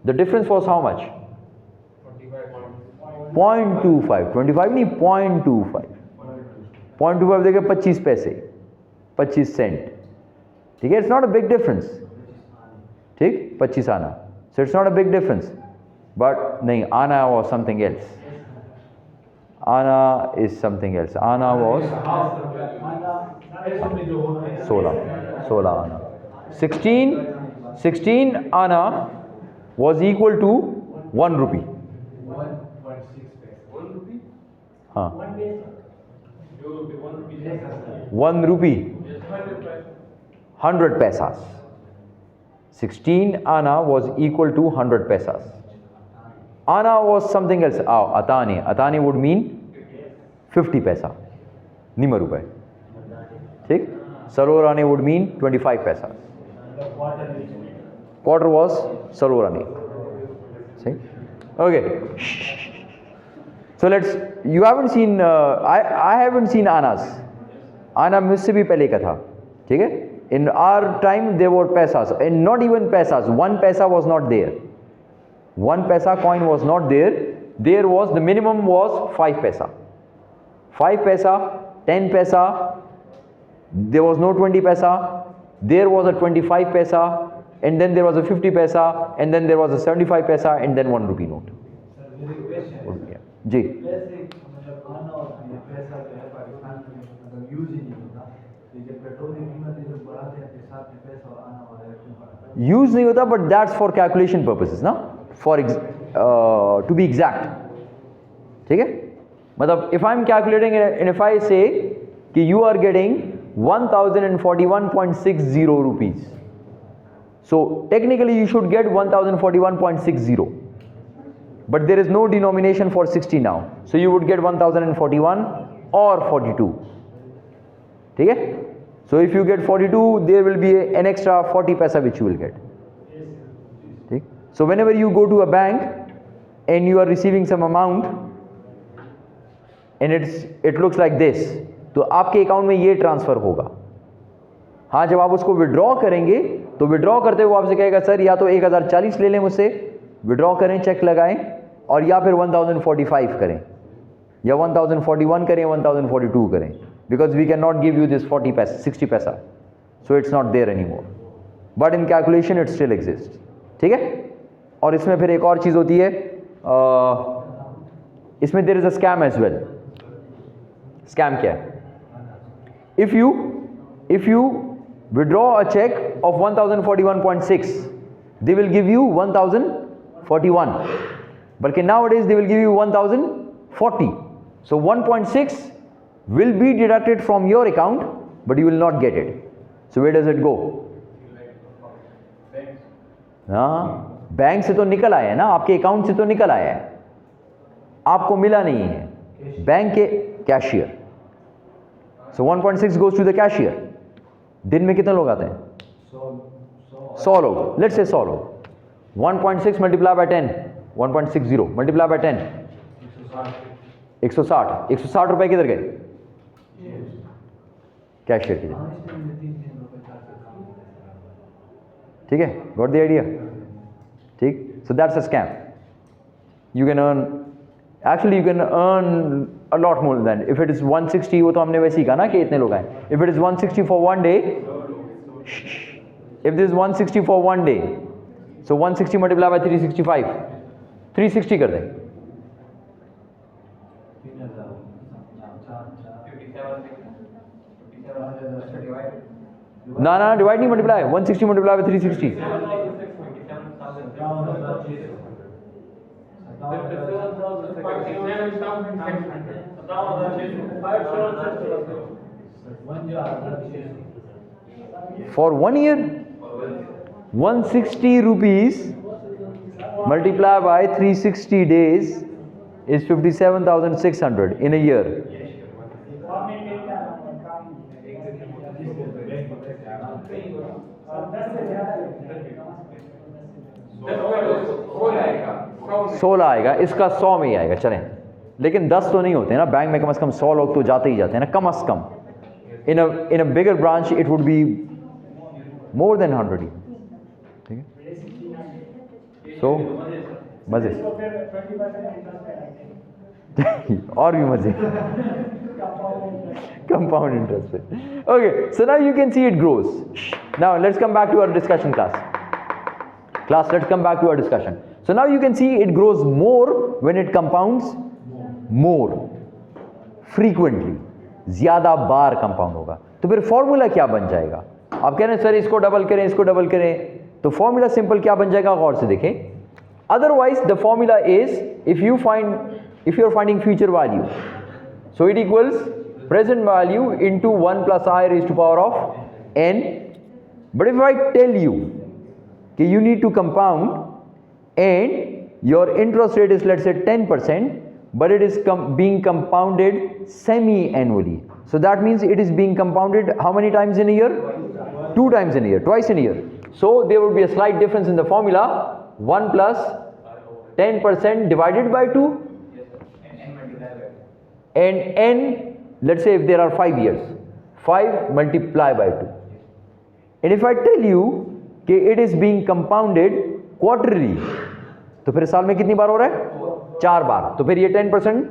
Speaker 1: The difference was how much? 0.25. 25 नहीं, 0.25. 0.25 देखे 25 पैसे, 25 सेंट. ठीक है, it's not a big difference. ठीक, 25 आना, सो it's not a big difference. But नहीं, आना वॉज समथिंग एल्स. आना इज समथिंग एल्स. आना वॉज 16 आना. 16 आना was equal to 1 rupee. हाँ,
Speaker 3: जो भी 1 रुपये
Speaker 1: 1 rupee, 100 paisas. 16 ana was equal to 100 paisas. Ana was something else. Atane. Atane would mean 50 paisa. Nima rupai. ठीक? Salorane would mean 25 paisa. Quarter was salorane. See? Okay. So you haven't seen, I haven't seen anas. Ana मुझसे भी पहले का था. ठीक है? In our time there were paisas, and not even paisas. 1 paisa was not there. 1 paisa coin was not there. There was, the minimum was 5 paisa. 5 paisa, 10 paisa, there was no 20 paisa, there was a 25 paisa, and then there was a 50 paisa, and then there was a 75 paisa, and then 1 rupee note. जी
Speaker 2: पैसे मतलब आना और ये पैसा जो है पाकिस्तान में मतलब यूज ही नहीं होता, ये पेट्रोल की कीमत जब बढ़ाते हैं तो साथ में पैसा और आना वाला क्यों बढ़ता है?
Speaker 1: यूज नहीं होता, but that's for calculation purposes ना, फॉर टू बी एग्जैक्ट. ठीक है, मतलब if I am calculating and if I say कि you are getting 1041.60 rupees, so technically you should get 1041.60, but there is no denomination for 60 now, so you would get 1041 or 42. ठीक है, so if you get 42 there will be an extra 40 paisa which you will get. ठीक, so whenever you go to a bank and you are receiving some amount and it looks like this, तो आपके अकाउंट में ये ट्रांसफर होगा. हाँ, जब आप उसको विड्रॉ करेंगे तो विड्रॉ करते हुए आपसे कहेगा सर या तो 1040 ले लें मुझसे, विड्रॉ करें, चेक लगाएं, और या फिर 1045 करें, या 1041 करें, 1042 करें, because we can not give you this 40 पैसा 60 पैसा, so it's not there any more, but in calculation it still exist. ठीक है, और इसमें फिर एक और चीज़ होती है, इसमें there is a scam as well. Scam क्या है? If you withdraw a check of 1041.6, they will give you 1041, but nowadays they will give you 1040, so 1.6 will be deducted from your account, but you will not get it. So where does it go? हाँ, बैंक से तो निकल आया है ना, आपके अकाउंट से तो निकल आया है, आपको मिला नहीं है, बैंक के cashier. So 1.6 goes to the cashier. दिन में कितने लोग आते हैं? 100 लोग. लेट्स से 100 लोग. 1.6 मल्टीप्लाई बाय 10, 1.60 मल्टीप्लाई बाय 10, 160 रुपए किधर गए? कैशियर की. ठीक है, गॉट द आइडिया? ठीक, so that's a scam. You can earn, actually you can earn a lot more than that. If it is 160, वो तो हमने वैसे ही कहा ना कि इतने लोग आए. If it is 160 for one day, if this is 160 for one day, so 160 multiplied by 365, 360 कर दें. ना डिवाइड नहीं, multiply. 160 multiplied by 360. 57,600 for 1 year. 160 rupees multiplied by 360 days is 57,600 in a year. सोलह आएगा, इसका 100 में ही आएगा. चलें, लेकिन 10 तो नहीं होते हैं ना बैंक में, कम से कम 100 लोग तो जाते ही जाते हैं ना, कम से कम. In a bigger branch it would be more than 100. ठीक है, सो मजे और भी मजे. कंपाउंड इंटरेस्ट पे. Okay, so now you can see it grows. Now let's come back to our discussion class. Let's come back to our discussion. So now you can see it grows more when it compounds more frequently. ज़्यादा बार कंपाउंड होगा. तो फिर फॉर्मूला क्या बन जाएगा? आप कह रहे हैं सर इसको डबल करें, इसको डबल करें, तो फॉर्मूला सिंपल क्या बन जाएगा, गौर से देखें. Otherwise the formula is, if you are finding future value So it equals present value into 1 plus I raised to power of n. But if I tell you that you need to compound and your interest rate is, let's say, 10%, but it is being compounded semi-annually. So that means it is being compounded how many times in a year? 2 times in a year, twice in a year. So there would be a slight difference in the formula. 1 plus 10% divided by 2.
Speaker 4: Yes, sir. And n multiplied by 2.
Speaker 1: And n, let's say if there are 5 years, 5 multiply by 2. And if I tell you कि it is being compounded quarterly, तो फिर साल में कितनी बार हो रहा है? 4 बार. तो फिर ये 10%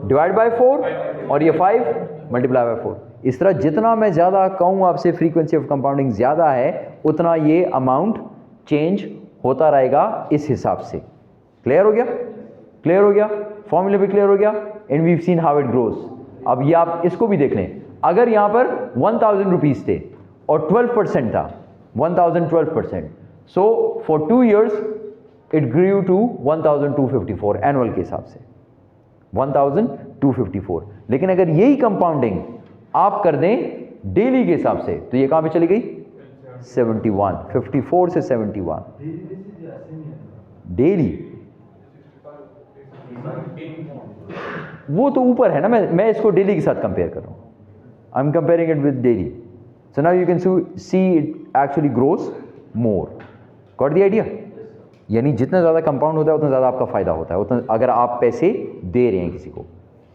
Speaker 1: डिवाइड बाय 4 और ये 5 मल्टीप्लाई बाय 4. इस तरह जितना मैं ज़्यादा कहूँ आपसे फ्रीक्वेंसी ऑफ कंपाउंडिंग ज़्यादा है, उतना ये अमाउंट चेंज होता रहेगा इस हिसाब से. क्लियर हो गया? क्लियर हो गया? फॉर्मूला भी क्लियर हो गया? And we have seen how it grows. अब ये आप इसको भी देख लें. अगर यहाँ पर 1000 रुपीज़ थे और 12% था, 1012%. So for 2 years it grew to 1254 annual के हिसाब से, 1254. लेकिन अगर यही कंपाउंडिंग आप कर दें डेली के हिसाब से, तो ये कहाँ पे चली गई? 71. 54 से 71 डेली. वो तो ऊपर है ना, मैं इसको डेली के साथ कंपेयर कर रहा हूँ. I am comparing it with daily. So now you can see it actually grows more. Got the idea? यानी जितना ज़्यादा कंपाउंड होता है उतना ज़्यादा आपका फ़ायदा होता है, उतना अगर आप पैसे दे रहे हैं किसी को,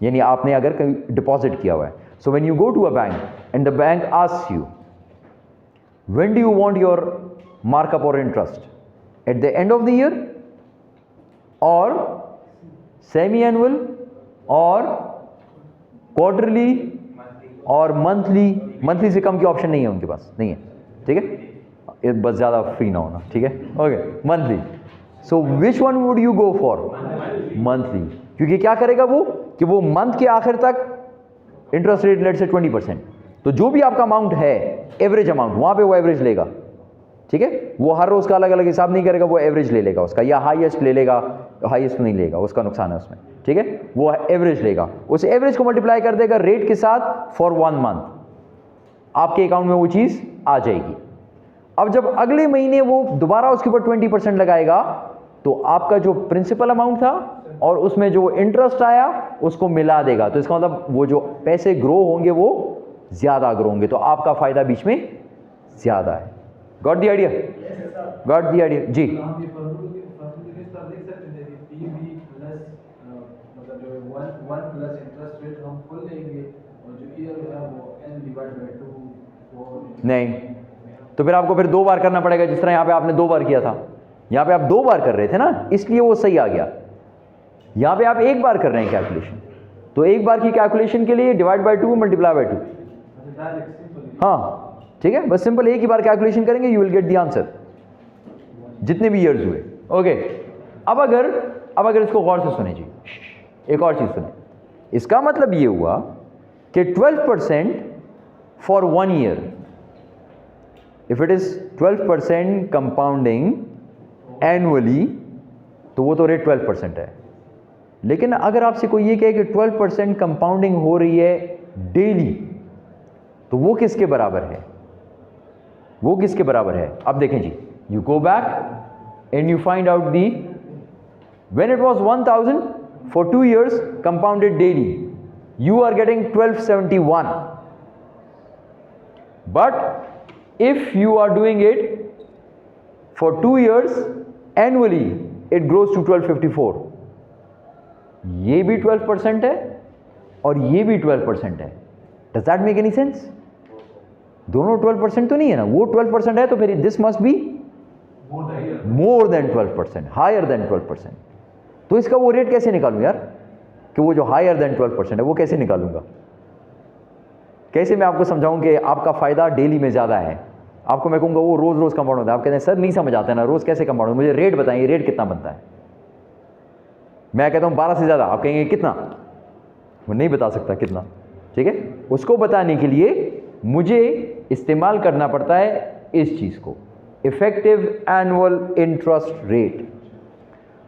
Speaker 1: यानी आपने अगर कहीं डिपॉजिट किया हुआ है. So when you go to a bank and the bank asks you when do you want your markup और interest, at the end of the year और सेमी एनुअल और क्वार्टरली और मंथली से कम की ऑप्शन नहीं है उनके पास, नहीं है. ठीक है, ये बस ज़्यादा फ्री ना होना. ठीक है, okay. Monthly. So which one would you go for? Monthly. क्योंकि क्या करेगा वो कि वो मंथ के आखिर तक इंटरेस्ट रेट लेट से 20%. तो जो भी आपका अमाउंट है, एवरेज अमाउंट, वहाँ पे वो एवरेज लेगा. ठीक है, वो हर रोज़ का अलग अलग हिसाब नहीं करेगा, वो एवरेज ले लेगा उसका, या हाईएस्ट ले लेगा. हाईएस्ट नहीं लेगा, उसका नुकसान है उसमें. ठीक है, वो एवरेज लेगा, उस एवरेज को मल्टीप्लाई कर देगा रेट के साथ फॉर 1 month. आपके अकाउंट में वो चीज़ आ जाएगी. अब जब अगले महीने वो दोबारा उसके ऊपर 20% लगाएगा, तो आपका जो प्रिंसिपल अमाउंट था और उसमें जो इंटरेस्ट आया उसको मिला देगा. तो इसका मतलब वो जो पैसे ग्रो होंगे वो ज़्यादा ग्रो होंगे, तो आपका फ़ायदा बीच में ज़्यादा है. Got the idea? Got the idea जी.
Speaker 2: हम ये फॉर्मूले के साथ देख सकते हैं कि पीवी प्लस मतलब जो 1 प्लस इंटरेस्ट रेट हम फुल लेंगे और जो ईयर है वो n डिवाइड बाय 2 4.
Speaker 1: नहीं, तो फिर आपको फिर 2 बार करना पड़ेगा, जिस तरह यहाँ पे आपने 2 बार किया था. यहाँ पे आप 2 बार कर रहे थे ना, इसलिए वो सही आ गया. यहाँ पे आप 1 बार कर रहे हैं कैलकुलेशन, तो 1 बार की कैलकुलेशन के लिए divide by 2 multiply by 2.
Speaker 2: Direct simple.
Speaker 1: हाँ ठीक है, बस सिंपल एक ही बार कैलकुलेशन करेंगे, you will get the answer जितने भी ईयर्स हुए. ओके. अब अगर इसको गौर से सुने जी, एक और चीज़ सुने. इसका मतलब ये हुआ कि 12% for 1 year, if it is 12% compounding annually, तो वो तो रेट 12% है. लेकिन अगर आपसे कोई ये कहे कि 12% कंपाउंडिंग हो रही है डेली, तो वो किसके बराबर है? वो किसके बराबर है? अब देखें जी, you go back and you find out the when it was 1000 for 2 years compounded daily, you are getting 1271. But if you are doing it for 2 years annually, it grows to 1254. ये भी 12% है और ये भी 12% है. Does that make any sense? दोनों 12% तो नहीं है ना, वो 12% है तो फिर this must be more than 12%, higher than 12%. तो इसका वो रेट कैसे निकालूं यार, कि वो जो हायर देन 12% है वो कैसे निकालूंगा? कैसे मैं आपको समझाऊं कि आपका फ़ायदा डेली में ज़्यादा है? आपको मैं कहूँगा वो रोज़ रोज़ कंपाउंड होता है, आप कहते हैं सर नहीं समझ आता है ना, रोज़ कैसे कंपाउंड होता है, मुझे रेट बताइए, रेट कितना बनता है? मैं कहता हूँ 12 से ज़्यादा, आप कहेंगे कितना? वो नहीं बता सकता कितना. ठीक है, उसको बताने के लिए मुझे इस्तेमाल करना पड़ता है इस चीज़ को, effective annual interest rate.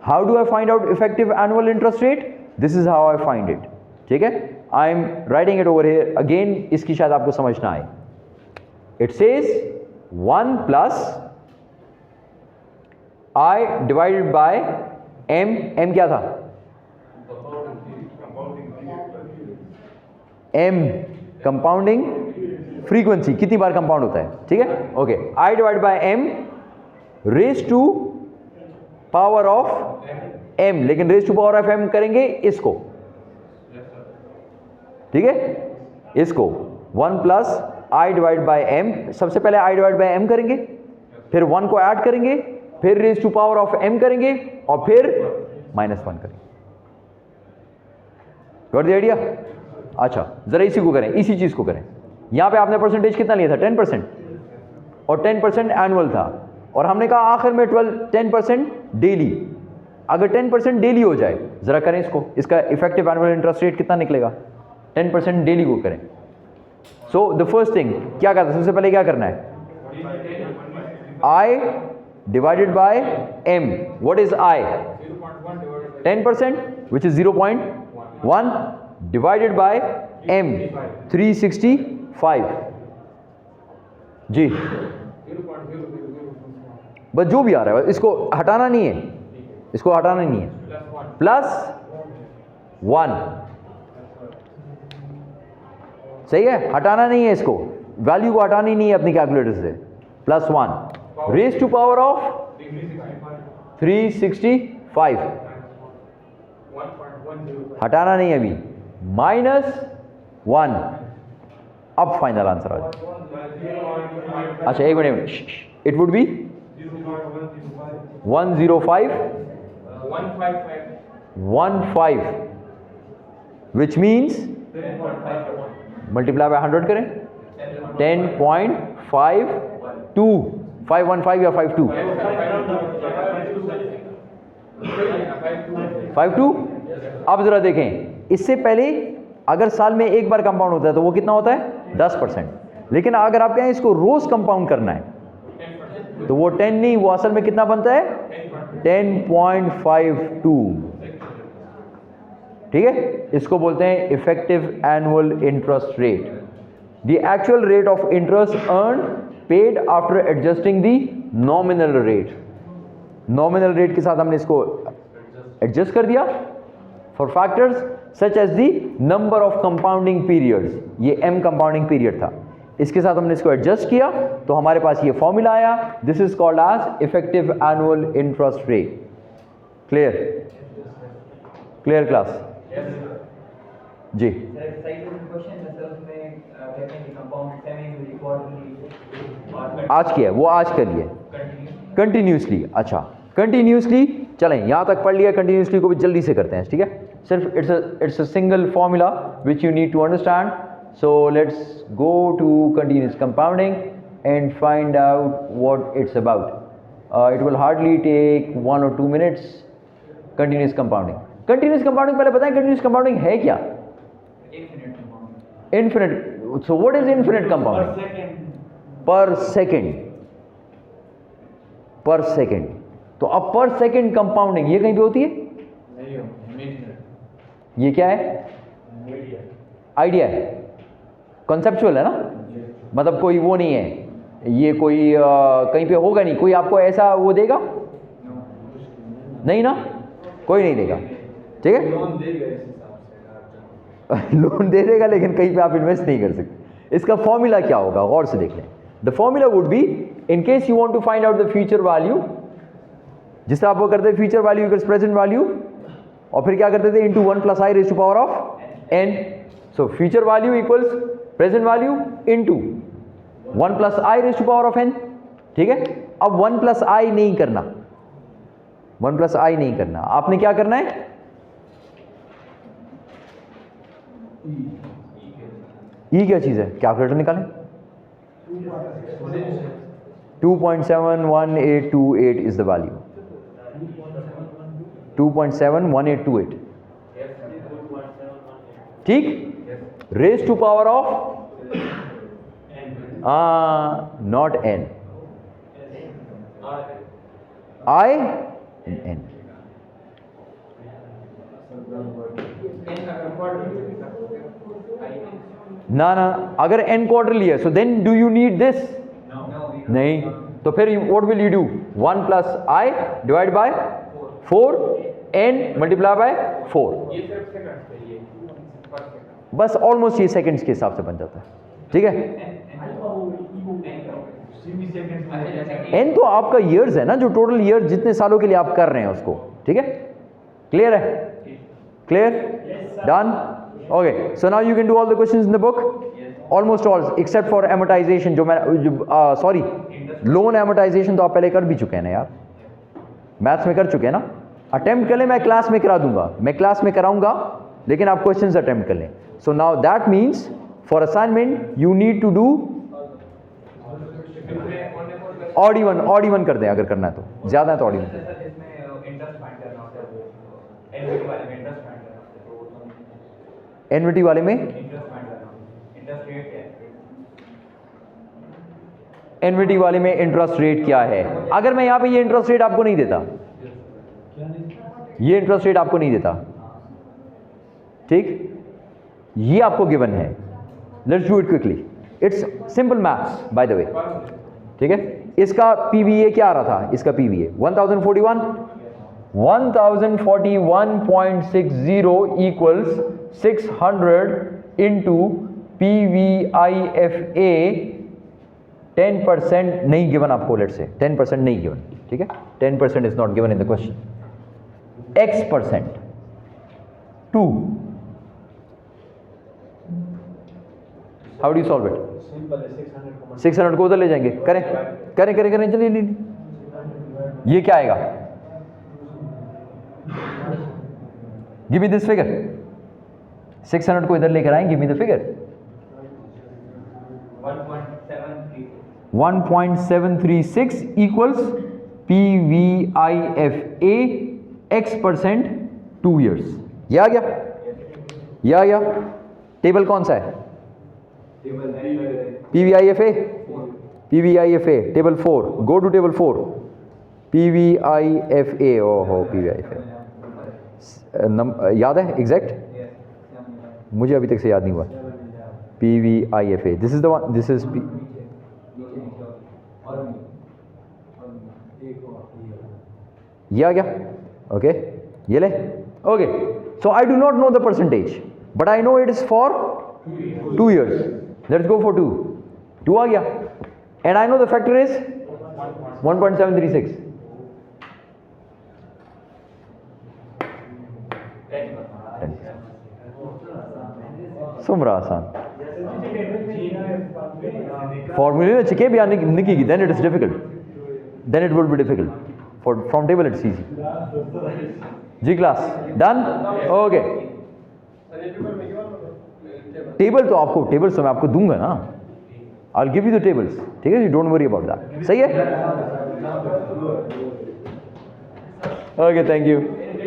Speaker 1: How do I find out effective annual interest rate? This is how I find it. ठीक है, I am writing it over here again, इसकी शायद आपको समझ ना आए. It says 1 plus I divided by M. M क्या था? एम कंपाउंडिंग फ्रीक्वेंसी, कितनी बार कंपाउंड होता है. ठीक है, okay. I divide by m raise to power of m, लेकिन raise to power of M करेंगे इसको. ठीक है, इसको 1 plus I divide by m. सबसे पहले आई डिवाइड बाय एम करेंगे, फिर 1 को ऐड करेंगे, फिर raise to power of M करेंगे और फिर -1 करेंगे. Got the idea? अच्छा, जरा इसी को करें, इसी चीज को करें. यहां पे आपने परसेंटेज कितना लिया था? 10%, और 10% एनुअल था, और हमने कहा आखिर में 10% डेली. अगर 10% डेली हो जाए, जरा करें इसको, इसका इफेक्टिव एनुअल इंटरेस्ट रेट कितना निकलेगा? 10% डेली को करें. सो द फर्स्ट थिंग क्या करना है? सबसे पहले क्या करना है? I divided by m. What is i? 10%, which is 0.1 divided by m 365 जी. बस जो भी आ रहा है इसको हटाना नहीं है, इसको हटाना नहीं है. +1 सही है, हटाना नहीं है, इसको वैल्यू को हटानी नहीं है अपनी कैलकुलेटर से. +1 रेज टू पावर ऑफ 365 हटाना नहीं है अभी. -1. अब फाइनल आंसर आ जाए. अच्छा एक minute, it would B 105 which means multiply by 100 करें. 10.52 515 या 52 52. अब जरा देखें, इससे पहले अगर साल में एक बार कंपाउंड होता है तो वो कितना होता है? 10%. लेकिन अगर आप कहें इसको रोज कंपाउंड करना है तो वो 10 नहीं, वो असल में कितना बनता है? 10.52. ठीक है, इसको बोलते हैं effective annual interest rate. The actual rate of interest earn paid after adjusting the nominal rate. Nominal rate के साथ हमने इसको एडजस्ट कर दिया for factors such as the number of compounding periods. ये m कंपाउंडिंग पीरियड था, इसके साथ हमने इसको एडजस्ट किया तो हमारे पास ये फॉर्मूला आया. This is called as effective annual interest rate. Clear? Clear class? जी. आज किया है वो, आज कर लिए कंटिन्यूसली. अच्छा कंटिन्यूसली, चलें यहाँ तक पढ़ लिया. कंटिन्यूसली को भी जल्दी से करते हैं. ठीक है, सिर्फ it's a single formula which you need to understand. So let's go to continuous compounding and find out what it's about. It will hardly take 1 or 2 minutes. Continuous compounding. Continuous compounding पहले बताएं कंटिन्यूस कंपाउंडिंग है क्या? Infinite. So what is infinite compounding? Per second. Per second. तो अब पर सेकेंड कंपाउंडिंग ये कहीं पे होती है? ये क्या है? आइडिया है, कॉन्सेप्चुअल है ना. मतलब कोई वो नहीं है, ये कोई कहीं पे होगा नहीं. कोई आपको ऐसा वो देगा नहीं ना, कोई नहीं देगा. ठीक है,
Speaker 2: लोन देगा इस हिसाब से.
Speaker 1: लोन दे देगा लेकिन कहीं पे आप इन्वेस्ट नहीं कर सकते. इसका फॉर्मूला क्या होगा गौर से देख लें. The formula would be, in case you want to find out the future value, जिस तरह आप वो करते हैं future value equals present value, और फिर क्या करते थे? Into 1 plus I raise to power of n. So future value equals present value into 1 plus I raise to power of n. ठीक है, अब 1 प्लस आई नहीं करना, 1 प्लस आई नहीं करना. आपने क्या करना है? ई क्या चीज़ है? कैलकुलेटर निकालें. 2.71828 is the value. 2.71828. ठीक. Raise to power of not n, I n. ना ना, अगर n क्वार्टरली है, so then do you need this? नहीं, तो फिर what will you do? 1 plus I divide by 4 n multiply by 4।
Speaker 4: ये सिर्फ सेकंड्स पे ये पर सेकंड।
Speaker 1: बस ऑलमोस्ट ये सेकंड्स के हिसाब से बन जाता है, ठीक है। n तो आपका ईयर्स है ना, जो टोटल ईयर जितने सालों के लिए आप कर रहे हैं उसको, ठीक है। क्लियर है? Clear? Done? Okay, so now you can do all the questions in the book, almost all except for amortization, जो मैं सॉरी लोन एमोटाइजेशन तो आप पहले कर भी चुके हैं ना यार, मैथ्स में कर चुके हैं ना। अटेम्प्ट कर लें, मैं क्लास में करा दूंगा, मैं क्लास में कराऊंगा, लेकिन आप क्वेश्चंस अटेम्प्ट कर लें। So now that means for assignment you need to do odd even कर दें अगर करना है तो, ज्यादा है तो ऑड इवन।
Speaker 4: इसमें इंटरेस्ट फाइंड करना होता है, वो एनविटी वाले में इंटरेस्ट फाइंड करना होता है, तो वो
Speaker 1: एनविटी वाले में
Speaker 4: इंटरेस्ट फाइंड करना होता है, इंटरेस्ट रेट क्या है?
Speaker 1: एनविटी वाले में इंटरेस्ट रेट क्या है? अगर मैं यहाँ पे ये इंटरेस्ट रेट आपको नहीं देता, ये इंटरेस्ट रेट आपको नहीं देता, ठीक, ये आपको गिवन है। Let's do it quickly, it's simple maths by the way, ठीक है। इसका पीवीए क्या आ रहा था? इसका पीवीए 1041 1041.60 इक्वल्स 600 इंटू PVIFA 10% नहीं गिवन आपको, लेट से 10% नहीं गिवन, ठीक है। 10% is not given in the question. X% 2, how do you solve it?
Speaker 2: Simple है, 600
Speaker 1: 600 को उधर ले जाएंगे, करें करें करें करें, चलिए लीजिए। ये क्या आएगा? Give me this figure. 600 को इधर लेकर आएं, give me the figure. 1.736 equals PVIFA X% 2 years। ये आ गया, ये आ गया। टेबल कौन सा है? PVIFA table 4, go to table 4। PVIFA, ओहो PVIFA याद है एग्जैक्ट? मुझे अभी तक से याद नहीं हुआ। PVIFA, this is the one, this is ये आ गया, ओके ये ले, okay. So I do not know the percentage, but I know it is for 2 years। Let's go for 2, 2 आ गया, and I know the factor is 1.736। सुमरा आसान फॉर्मूले में चिके भी आने की, then it is difficult, then it will be difficult. From table it's easy. जी क्लास डन, ओके। टेबल तो आपको, टेबल्स तो मैं आपको दूंगा ना, I will give you the tables, ठीक है, डोंट वरी अबाउट दैट। सही है, ओके, थैंक यू।